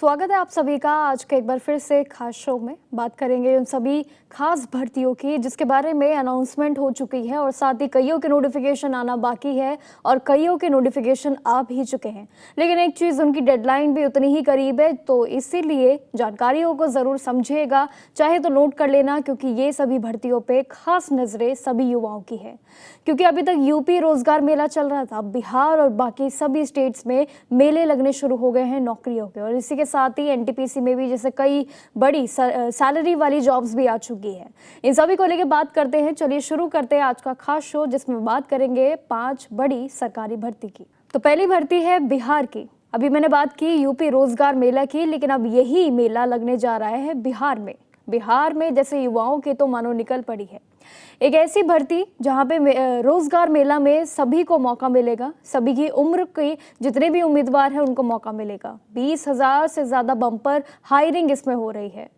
स्वागत है आप सभी का आज के एक बार फिर से खास शो में। बात करेंगे उन सभी खास भर्तियों की जिसके बारे में अनाउंसमेंट हो चुकी है और साथ ही कईयों के नोटिफिकेशन आना बाकी है और कईयों के नोटिफिकेशन आ भी चुके हैं, लेकिन एक चीज़ उनकी डेडलाइन भी उतनी ही करीब है, तो इसीलिए जानकारियों को ज़रूर समझिएगा, चाहे तो नोट कर लेना, क्योंकि ये सभी भर्तियों पर खास नज़रें सभी युवाओं की है। क्योंकि अभी तक यूपी रोजगार मेला चल रहा था, बिहार और बाकी सभी स्टेट्स में मेले लगने शुरू हो गए हैं नौकरियों के, और इसी के साथ ही एनटीपीसी में भी जैसे कई बड़ी सैलरी वाली जॉब्स भी आ चुकी है। इन सभी को लेकर बात करते हैं। चलिए शुरू करते हैं आज का खास शो, जिसमें बात करेंगे 5 बड़ी सरकारी भर्ती की। तो पहली भर्ती है बिहार की। अभी मैंने बात की यूपी रोजगार मेला की, लेकिन अब यही मेला लगने जा रहा है बिहार में। बिहार में जैसे युवाओं की तो मानो निकल पड़ी है एक ऐसी भर्ती जहां पे रोजगार मेला में सभी को मौका मिलेगा, सभी की उम्र के जितने भी उम्मीदवार हैं उनको मौका मिलेगा। 20,000 से ज्यादा बम्पर हायरिंग इसमें हो रही है।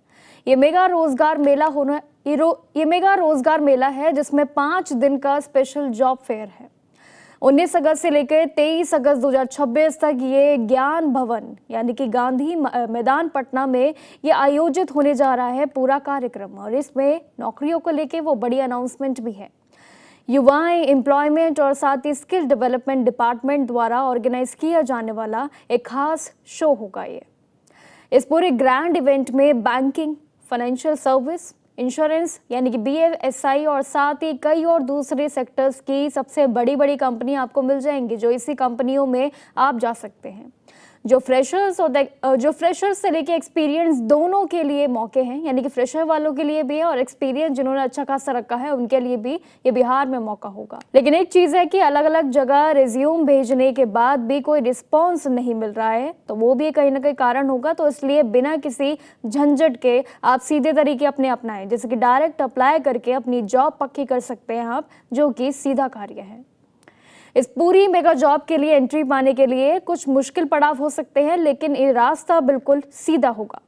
ये मेगा रोजगार मेला है जिसमें 5 दिन का स्पेशल जॉब फेयर है। 19 अगस्त से लेकर 23 अगस्त 2026 तक ये ज्ञान भवन यानी कि गांधी मैदान पटना में ये आयोजित होने जा रहा है पूरा कार्यक्रम, और इसमें नौकरियों को लेके वो बड़ी अनाउंसमेंट भी है। युवाएं एम्प्लॉयमेंट और साथ ही स्किल डेवलपमेंट डिपार्टमेंट द्वारा ऑर्गेनाइज किया जाने वाला एक खास शो होगा ये। इस पूरे ग्रैंड इवेंट में बैंकिंग, फाइनेंशियल सर्विस, इंश्योरेंस यानी कि BFSI और साथ ही कई और दूसरे सेक्टर्स की सबसे बड़ी बड़ी कंपनी आपको मिल जाएंगी, जो इसी कंपनियों में आप जा सकते हैं। जो फ्रेशर्स से लेके एक्सपीरियंस दोनों के लिए मौके हैं, यानी कि फ्रेशर वालों के लिए भी है और एक्सपीरियंस जिन्होंने अच्छा खासा रखा है उनके लिए भी ये बिहार में मौका होगा। लेकिन एक चीज़ है कि अलग अलग जगह रिज्यूम भेजने के बाद भी कोई रिस्पॉन्स नहीं मिल रहा है, तो वो भी कहीं ना कहीं कारण होगा। तो इसलिए बिना किसी झंझट के आप सीधे तरीके अपने अपनाएं, जैसे कि डायरेक्ट अप्लाई करके अपनी जॉब पक्की कर सकते हैं आप, जो कि सीधा कार्य है। इस पूरी मेगा जॉब के लिए एंट्री पाने के लिए कुछ मुश्किल पड़ाव हो सकते हैं, लेकिन ये रास्ता बिल्कुल सीधा होगा।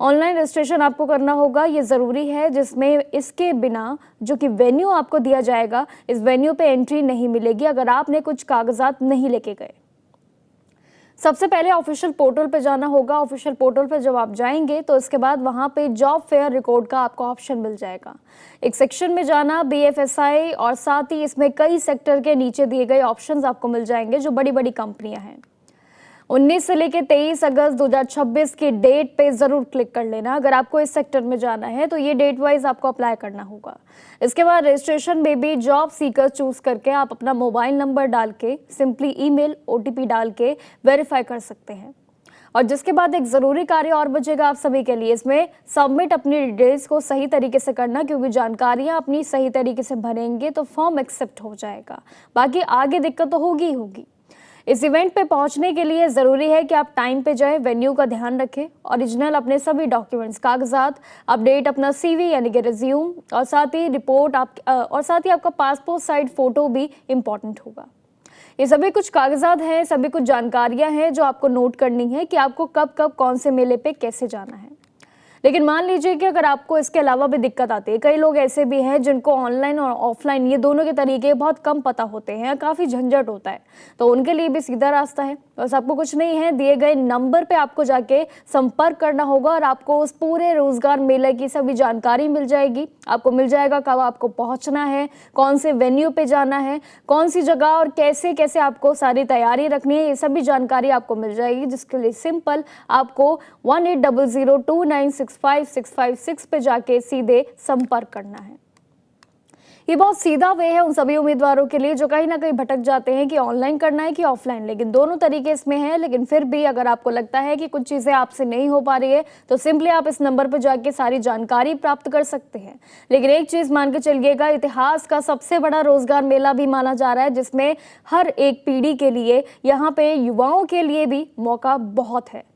ऑनलाइन रजिस्ट्रेशन आपको करना होगा, ये ज़रूरी है, जिसमें इसके बिना जो कि वेन्यू आपको दिया जाएगा, इस वेन्यू पे एंट्री नहीं मिलेगी अगर आपने कुछ कागजात नहीं लेके गए। सबसे पहले ऑफिशियल पोर्टल पे जाना होगा। ऑफिशियल पोर्टल पे जब आप जाएंगे तो इसके बाद वहाँ पे जॉब फेयर रिकॉर्ड का आपको ऑप्शन मिल जाएगा। एक सेक्शन में जाना BFSI, और साथ ही इसमें कई सेक्टर के नीचे दिए गए ऑप्शंस आपको मिल जाएंगे जो बड़ी बड़ी कंपनियां हैं। 19 से लेकर 23 अगस्त 2026 की डेट पे जरूर क्लिक कर लेना अगर आपको इस सेक्टर में जाना है, तो ये डेट वाइज आपको अप्लाई करना होगा। इसके बाद रजिस्ट्रेशन में भी जॉब सीकर चूज करके आप अपना मोबाइल नंबर डाल के सिंपली ईमेल OTP डाल के वेरीफाई कर सकते हैं। और जिसके बाद एक जरूरी कार्य और बचेगा आप सभी के लिए, इसमें सबमिट अपनी डिटेल्स को सही तरीके से करना, क्योंकि जानकारियां अपनी सही तरीके से भरेंगे तो फॉर्म एक्सेप्ट हो जाएगा। बाकी आगे दिक्कत तो होगी ही होगी। इस इवेंट पे पहुंचने के लिए ज़रूरी है कि आप टाइम पे जाएं, वेन्यू का ध्यान रखें, ओरिजिनल अपने सभी डॉक्यूमेंट्स, कागजात, अपडेट अपना CV यानी कि रिज्यूम, और साथ ही रिपोर्ट और साथ ही आपका पासपोर्ट साइज फोटो भी इम्पॉर्टेंट होगा। ये सभी कुछ कागजात हैं, सभी कुछ जानकारियां हैं जो आपको नोट करनी है कि आपको कब कब कौन से मेले पे कैसे जाना है। लेकिन मान लीजिए कि अगर आपको इसके अलावा भी दिक्कत आती है, कई लोग ऐसे भी हैं जिनको ऑनलाइन और ऑफलाइन ये दोनों के तरीके बहुत कम पता होते हैं, काफ़ी झंझट होता है, तो उनके लिए भी सीधा रास्ता है। बस आपको कुछ नहीं है, दिए गए नंबर पे आपको जाके संपर्क करना होगा और आपको उस पूरे रोजगार मेले की सभी जानकारी मिल जाएगी। आपको मिल जाएगा कब आपको पहुंचना है, कौन से वेन्यू पे जाना है, कौन सी जगह और कैसे कैसे आपको सारी तैयारी रखनी है, ये सभी जानकारी आपको मिल जाएगी। जिसके लिए सिंपल आपको 1800296556 पे जाके सीधे संपर्क करना है। ये बहुत सीधा वे है उन सभी उम्मीदवारों के लिए जो कहीं ना कहीं भटक जाते हैं कि ऑनलाइन करना है कि ऑफलाइन, लेकिन दोनों तरीके इसमें हैं। लेकिन फिर भी अगर आपको लगता है कि कुछ चीज़ें आपसे नहीं हो पा रही है, तो सिंपली आप इस नंबर पर जाके सारी जानकारी प्राप्त कर सकते हैं। लेकिन एक चीज़ मान के चलिएगा, इतिहास का सबसे बड़ा रोजगार मेला भी माना जा रहा है, जिसमें हर एक पीढ़ी के लिए, यहाँ पे युवाओं के लिए भी मौका बहुत है।